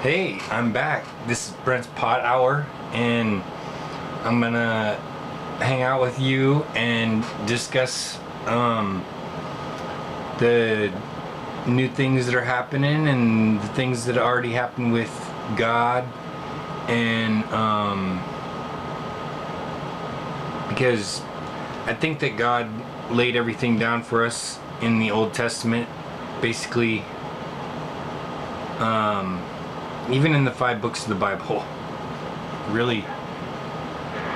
Hey, I'm back. This is Brent's Pot Hour, and I'm gonna hang out with you and discuss the new things that are happening and the things that already happened with God, and because I think that God laid everything down for us in the Old Testament, basically. Even in the 5 books of the Bible, really.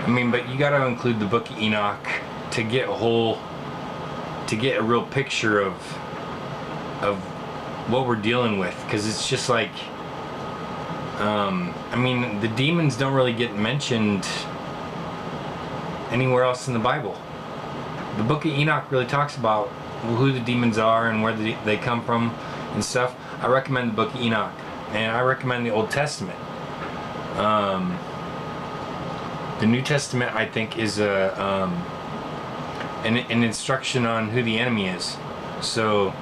I mean, but you got to include the Book of Enoch to get a real picture of what we're dealing with, because it's just like, I mean, the demons don't really get mentioned anywhere else in the Bible. The Book of Enoch really talks about who the demons are and where they come from and stuff. I recommend the Book of Enoch. And I recommend the Old Testament. The New Testament, I think, is an instruction on who the enemy is. So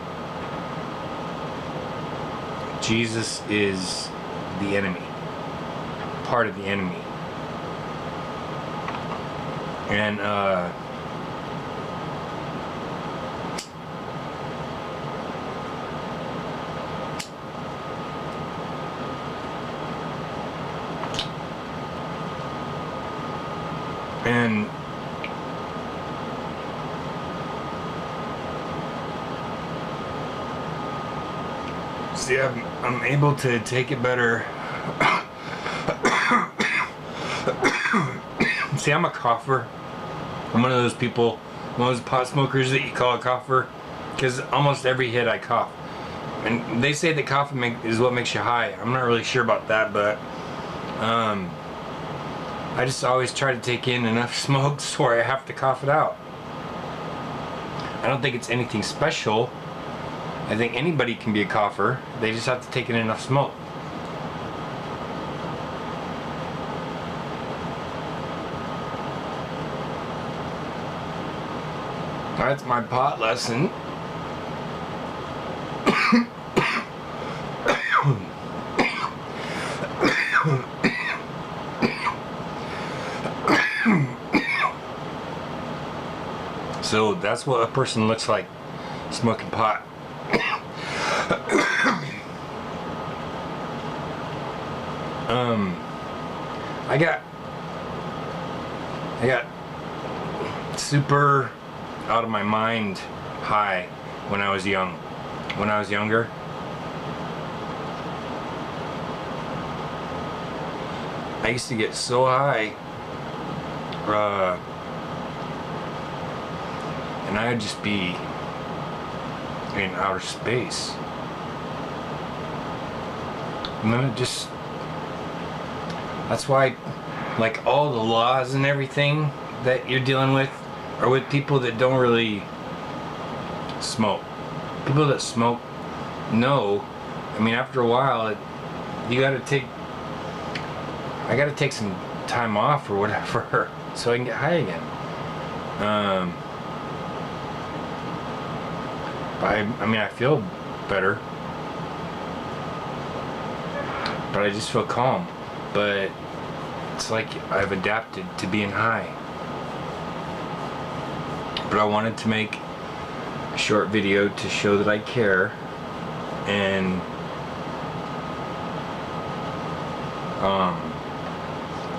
Jesus is the enemy, part of the enemy, and And see, I'm able to take it better. See, I'm a cougher. I'm one of those people, one of those pot smokers that you call a cougher, because almost every hit I cough. And they say that coughing is what makes you high. I'm not really sure about that, but I just always try to take in enough smoke so I have to cough it out. I don't think it's anything special. I think anybody can be a cougher. They just have to take in enough smoke. That's my pot lesson. So that's what a person looks like smoking pot. I got super out of my mind high when I was young. When I was younger, I used to get so high, and I would just be in outer space. And then that's why, like, all the laws and everything that you're dealing with are with people that don't really smoke. People that smoke know, I mean, after a while, I gotta take some time off or whatever so I can get high again. I mean, I feel better, but I just feel calm. But it's like I've adapted to being high. But I wanted to make a short video to show that I care, and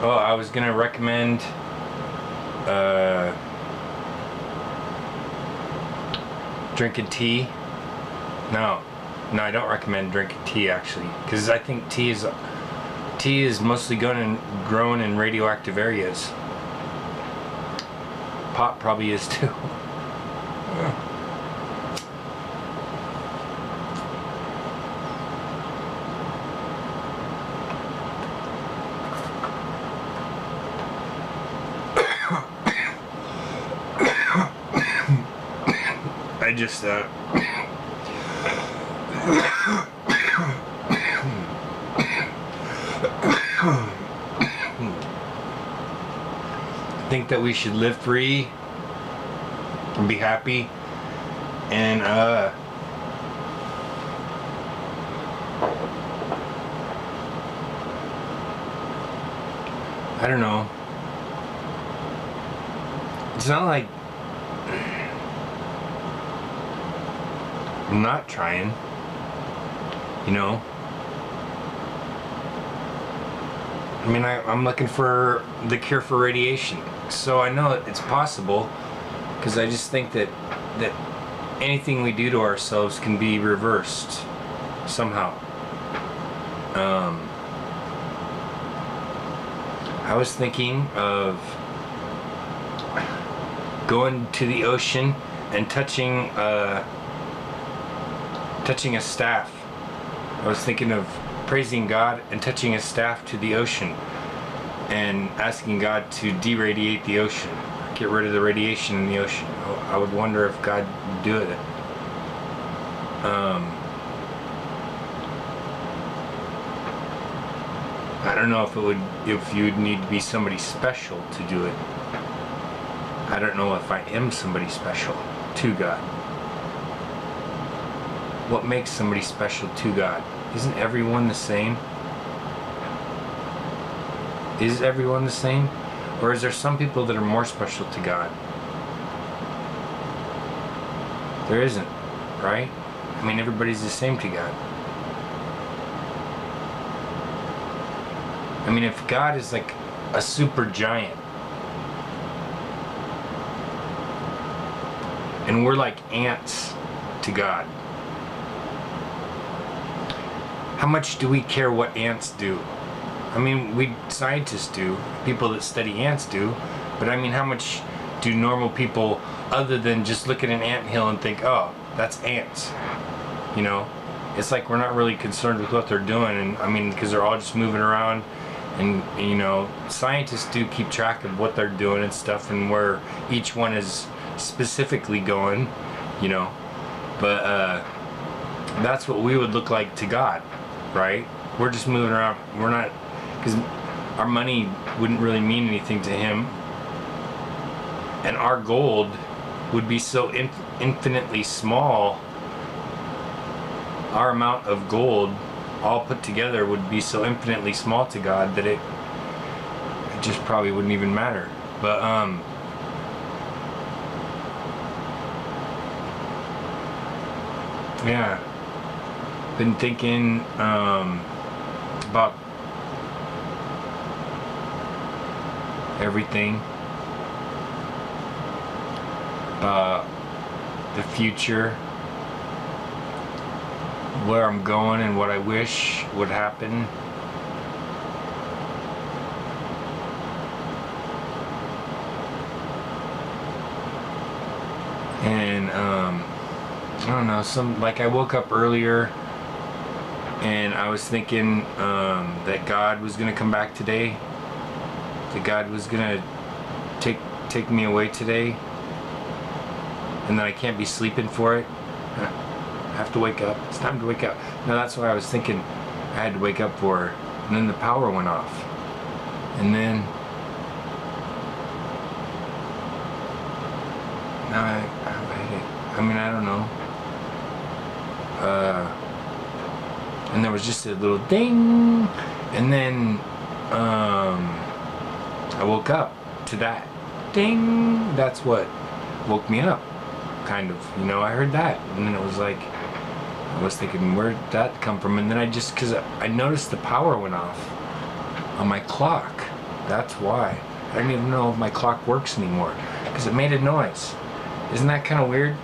I was gonna recommend drinking tea. No, I don't recommend drinking tea, actually, because I think tea is mostly grown in radioactive areas. Pot probably is too. I just think that we should live free and be happy, and I don't know. It's not like I'm not trying, you know. I mean, I'm looking for the cure for radiation, so I know it's possible, because I just think that anything we do to ourselves can be reversed somehow. I was thinking of going to the ocean and touching a staff. I was thinking of praising God and touching a staff to the ocean and asking God to deradiate the ocean, get rid of the radiation in the ocean. I would wonder if God would do it. I don't know if you'd need to be somebody special to do it. I don't know if I am somebody special to God. What makes somebody special to God? Isn't everyone the same? Is everyone the same? Or is there some people that are more special to God? There isn't, right? I mean, everybody's the same to God. I mean, if God is like a super giant, and we're like ants to God, how much do we care what ants do? I mean, we scientists do, people that study ants do, but I mean, how much do normal people, other than just look at an anthill and think, oh, that's ants, you know? It's like we're not really concerned with what they're doing, and I mean, because they're all just moving around, and you know, scientists do keep track of what they're doing and stuff, and where each one is specifically going, you know, but that's what we would look like to God, right? We're just moving around. We're not, because our money wouldn't really mean anything to him, and our gold would be so infinitely small. Our amount of gold all put together would be so infinitely small to God that it just probably wouldn't even matter. But yeah, been thinking about everything, the future, where I'm going, and what I wish would happen. And I don't know, I woke up earlier and I was thinking that God was gonna come back today, that God was gonna take me away today, and that I can't be sleeping for it. I have to wake up. It's time to wake up. No, that's what I was thinking I had to wake up for. And then the power went off. And then now I mean, I don't know. And there was just a little ding, and then I woke up to that ding. That's what woke me up, kind of. You know, I heard that, and then it was like, I was thinking, where'd that come from? And then because I noticed the power went off on my clock. That's why. I don't even know if my clock works anymore, because it made a noise. Isn't that kind of weird?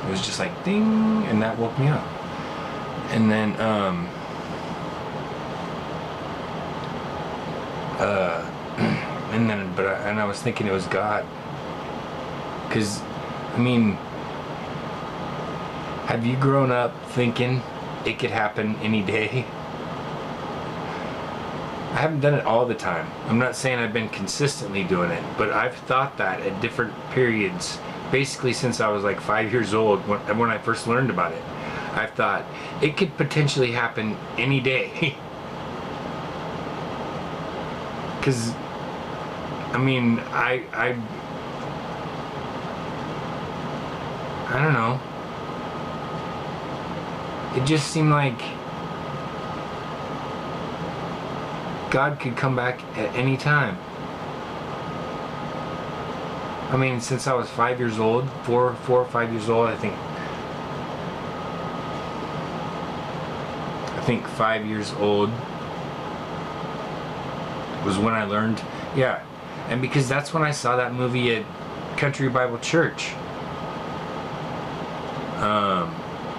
It was just like ding, and that woke me up. And then and I was thinking it was God, because I mean, have you grown up thinking it could happen any day? I haven't done it all the time. I'm not saying I've been consistently doing it, but I've thought that at different periods, basically since I was like 5 years old, when I first learned about it. I've thought it could potentially happen any day. Because, I mean, I don't know. It just seemed like God could come back at any time. I mean, since I was 5 years old, 4 or 5 years old, I think 5 years old was when I learned, yeah. And because that's when I saw that movie at Country Bible Church.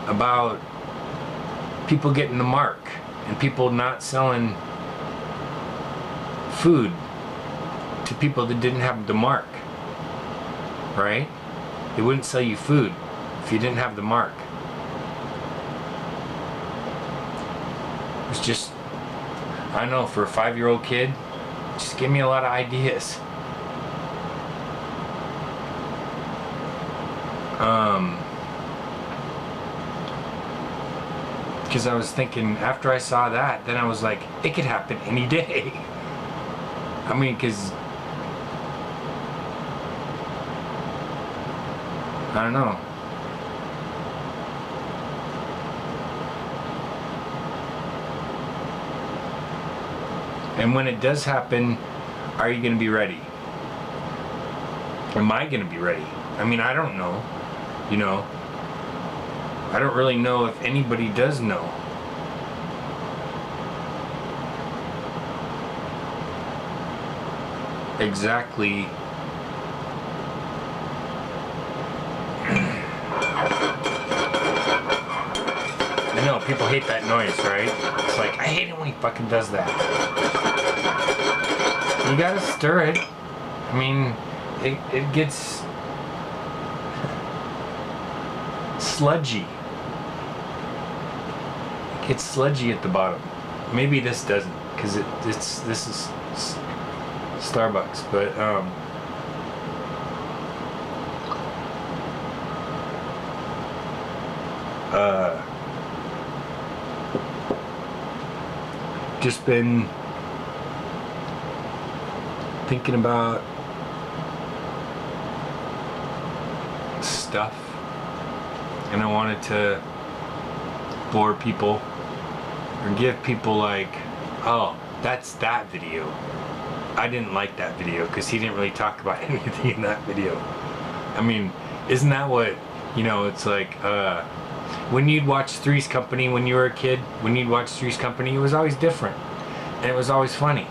About people getting the mark and people not selling food to people that didn't have the mark, right? They wouldn't sell you food if you didn't have the mark. It's just, I don't know, for a 5-year-old kid, it just gave me a lot of ideas. Because I was thinking, after I saw that, then I was like, it could happen any day. I mean, because I don't know. And when it does happen, are you going to be ready? Am I going to be ready? I mean, I don't know. You know, I don't really know if anybody does know. Exactly. I know, people hate that noise, right? It's like, I hate it when he fucking does that. You gotta stir it. I mean, it gets sludgy. It gets sludgy at the bottom. Maybe this doesn't, because this is Starbucks, but just been thinking about stuff, and I wanted to bore people or give people like, oh, that's that video. I didn't like that video because he didn't really talk about anything in that video. I mean, isn't that what, you know, it's like, when you'd watch Three's Company when you were a kid, when you'd watch Three's Company, it was always different. And it was always funny.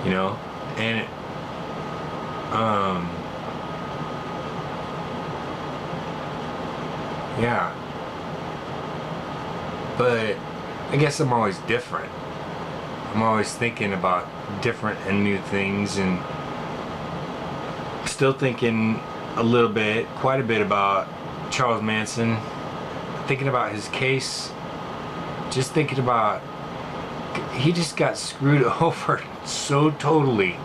You know? And it, yeah. But I guess I'm always different. I'm always thinking about different and new things, and still thinking a little bit, quite a bit about Charles Manson, thinking about his case, just thinking about, he just got screwed over so totally.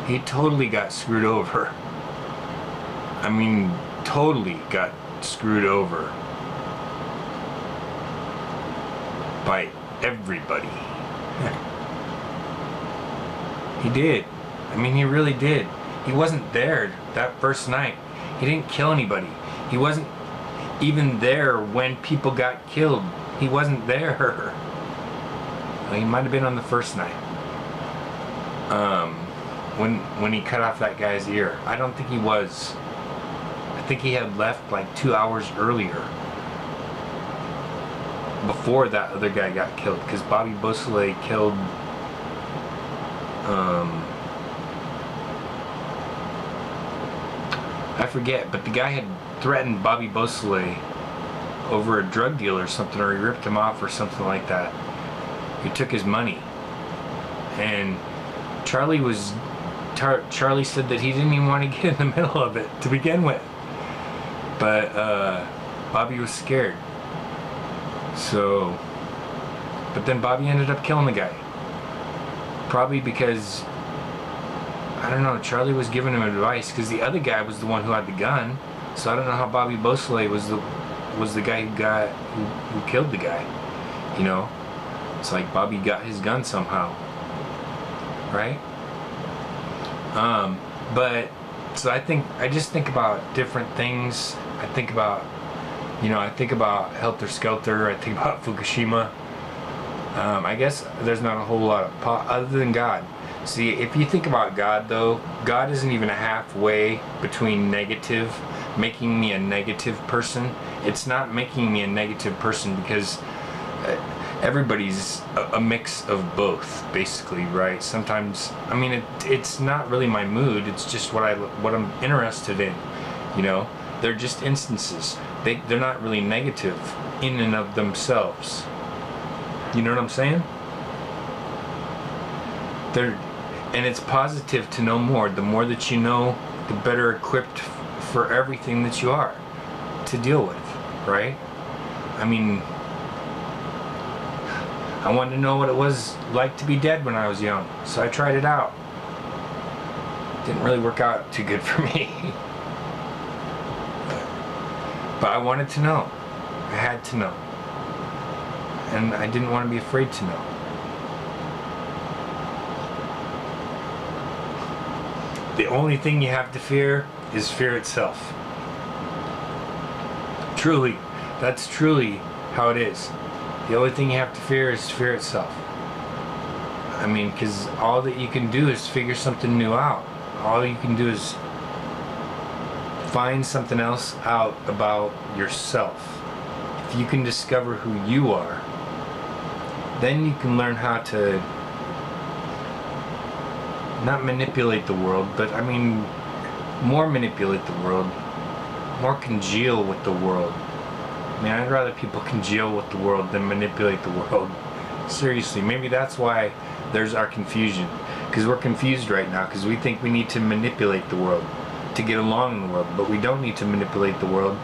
He totally got screwed over. I mean, totally got screwed over by everybody. He did. I mean, he really did. He wasn't there that first night. He didn't kill anybody. He wasn't even there when people got killed. He wasn't there. He might have been on the first night. When he cut off that guy's ear. I don't think he was. I think he had left like 2 hours earlier, before that other guy got killed, because Bobby Beausoleil killed I forget, but the guy had threatened Bobby Beausoleil over a drug deal or something, or he ripped him off or something like that. He took his money, and Charlie said that he didn't even want to get in the middle of it to begin with, but Bobby was scared. So, but then Bobby ended up killing the guy. Probably because, I don't know, Charlie was giving him advice, because the other guy was the one who had the gun. So I don't know how Bobby Beausoleil was the guy who killed the guy. You know, it's like Bobby got his gun somehow, right? But so I just think about different things. I think about Helter Skelter. I think about Fukushima. I guess there's not a whole lot of other than God. See, if you think about God, though, God isn't even a halfway between negative, making me a negative person. It's not making me a negative person because everybody's a mix of both, basically, right? Sometimes, I mean, it's not really my mood. It's just what I'm interested in. You know, they're just instances. They're not really negative in and of themselves. You know what I'm saying? And it's positive to know more. The more that you know, the better equipped for everything that you are to deal with, right? I mean, I wanted to know what it was like to be dead when I was young, so I tried it out. Didn't really work out too good for me. But I wanted to know. I had to know. And I didn't want to be afraid to know. The only thing you have to fear is fear itself. Truly, that's truly how it is. The only thing you have to fear is fear itself. I mean, because all that you can do is figure something new out. All you can do is find something else out about yourself. If you can discover who you are, then you can learn how to not manipulate the world, but I mean, more manipulate the world, more congeal with the world. I mean, I'd rather people congeal with the world than manipulate the world. Seriously, maybe that's why there's our confusion. Because we're confused right now, because we think we need to manipulate the world to get along in the world, but we don't need to manipulate the world.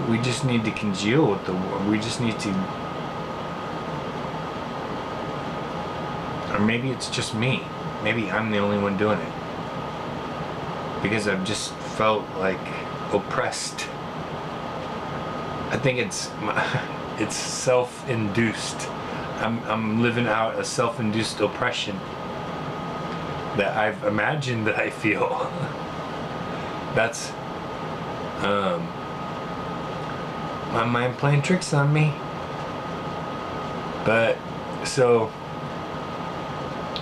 We just need to congeal with the world. We just need to... Or maybe it's just me. Maybe I'm the only one doing it. Because I've just felt like oppressed. I think it's self-induced. I'm living out a self-induced oppression that I've imagined that I feel. That's my mind playing tricks on me. But so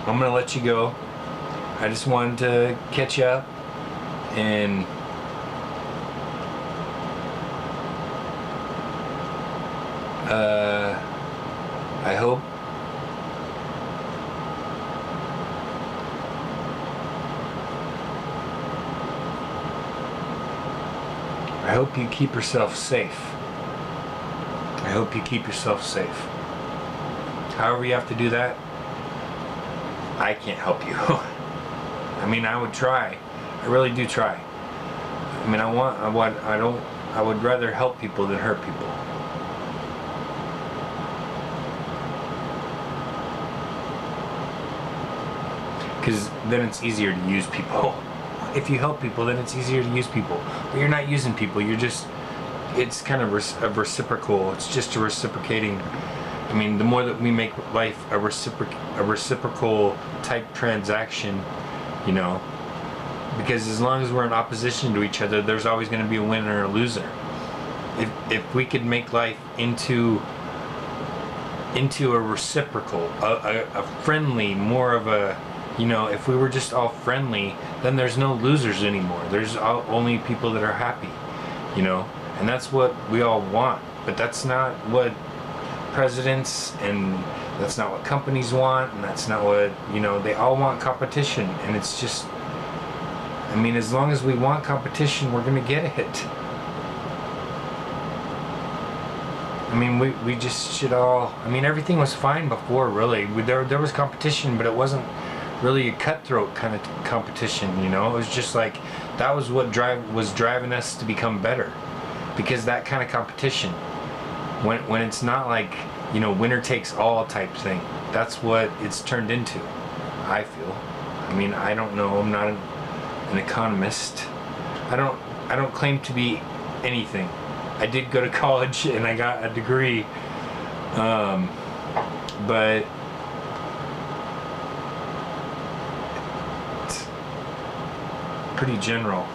I'm gonna let you go. I just wanted to catch up and I hope you keep yourself safe. I hope you keep yourself safe. However you have to do that, I can't help you. I mean, I would try. I really do try. I mean, I would rather help people than hurt people. Because then it's easier to use people. If you help people, then it's easier to use people. But you're not using people. You're just, it's kind of a reciprocal. It's just a reciprocating. I mean, the more that we make life a reciprocal type transaction, you know, because as long as we're in opposition to each other, there's always going to be a winner or a loser. If we could make life into a reciprocal, a friendly, more of a, you know, if we were just all friendly, then there's no losers anymore. There's only people that are happy, you know, and that's what we all want. But that's not what presidents and that's not what companies want, and that's not what, you know, they all want competition. And it's just, I mean, as long as we want competition, we're gonna get it. I mean, we just should all, I mean, everything was fine before, really. There was competition, but it wasn't really a cutthroat kind of competition, you know. It was just like, that was what was driving us to become better. Because that kind of competition, when it's not like, you know, winner takes all type thing, that's what it's turned into, I feel. I mean, I don't know, I'm not an economist. I don't claim to be anything. I did go to college and I got a degree, but it's pretty general.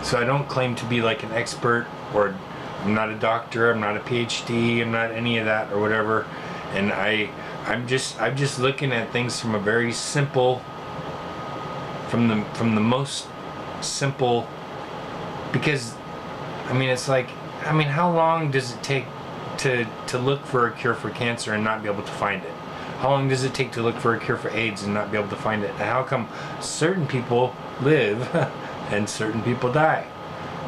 So I don't claim to be like an expert or I'm not a doctor. I'm not a PhD. I'm not any of that or whatever. And I'm just looking at things from a very simple, from the most simple. Because, I mean, it's like, I mean, how long does it take to look for a cure for cancer and not be able to find it? How long does it take to look for a cure for AIDS and not be able to find it? And how come certain people live and certain people die?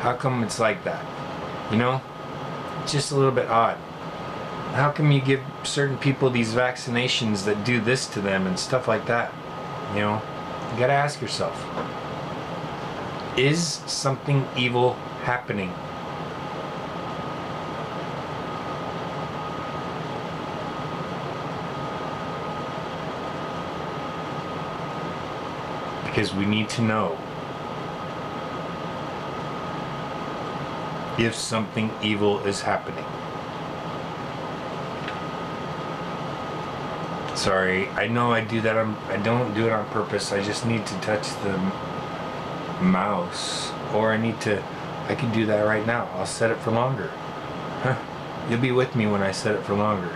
How come it's like that? You know? It's just a little bit odd. How come you give certain people these vaccinations that do this to them and stuff like that? You know? You gotta ask yourself, is something evil happening? Because we need to know if something evil is happening. Sorry, I know I do that. I don't do it on purpose. I just need to touch the mouse, or I can do that right now. I'll set it for longer. Huh. You'll be with me when I set it for longer.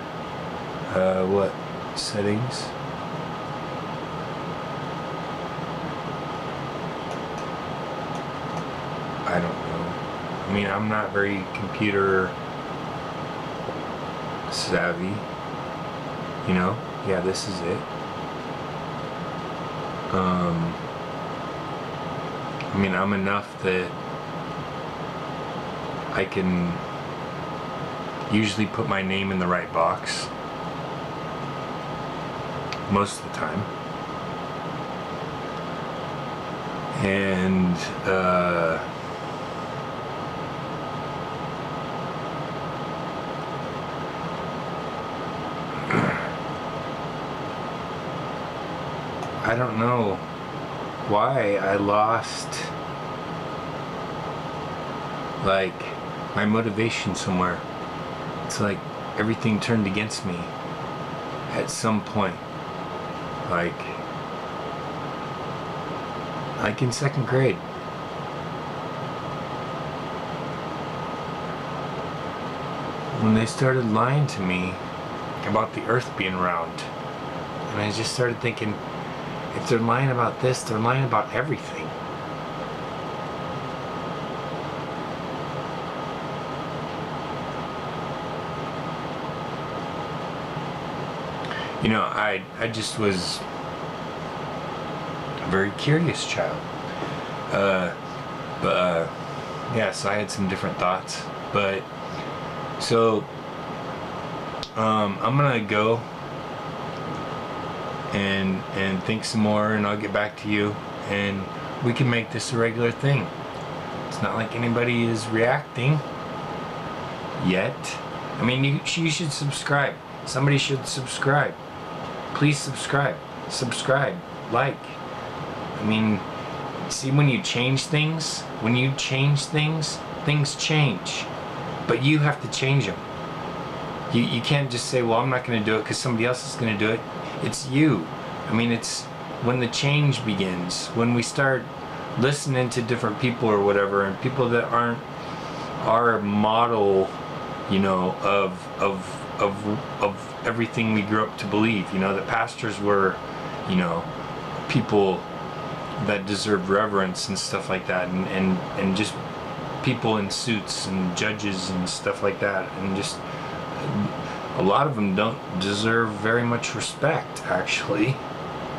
What? Settings? I don't know. I mean, I'm not very computer savvy. You know? Yeah, this is it. I mean, I'm enough that I can usually put my name in the right box most of the time. And I don't know why I lost like my motivation somewhere. It's like everything turned against me at some point. Like in second grade. When they started lying to me about the earth being round. And I just started thinking, if they're lying about this, they're lying about everything. You know, I just was a very curious child. Yeah, so I had some different thoughts. But, so, I'm gonna go and think some more, and I'll get back to you, and we can make this a regular thing. It's not like anybody is reacting yet. I mean, you should subscribe. Somebody should subscribe. Please subscribe. Subscribe. Like. I mean, see, when you change things, things change. But you have to change them. You can't just say, well, I'm not going to do it because somebody else is going to do it. It's you. I mean, it's when the change begins, when we start listening to different people or whatever, and people that aren't our model, you know, of everything we grew up to believe. You know, the pastors were, you know, people that deserved reverence and stuff like that, and just people in suits and judges and stuff like that, and just a lot of them don't deserve very much respect, actually.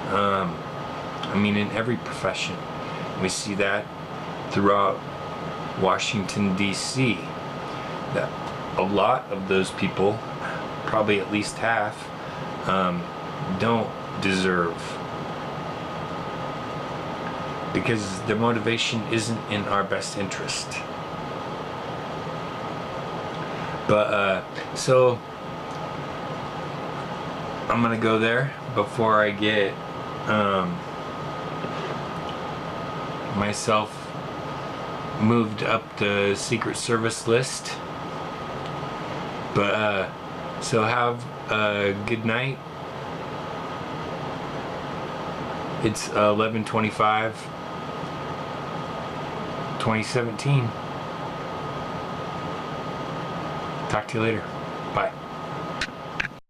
I mean, in every profession. We see that throughout Washington, D.C., that a lot of those people, probably at least half, don't deserve, because their motivation isn't in our best interest. But, so I'm gonna go there before I get myself moved up the Secret Service list. But so have a good night. It's 11/25, 2017. Talk to you later. Bye.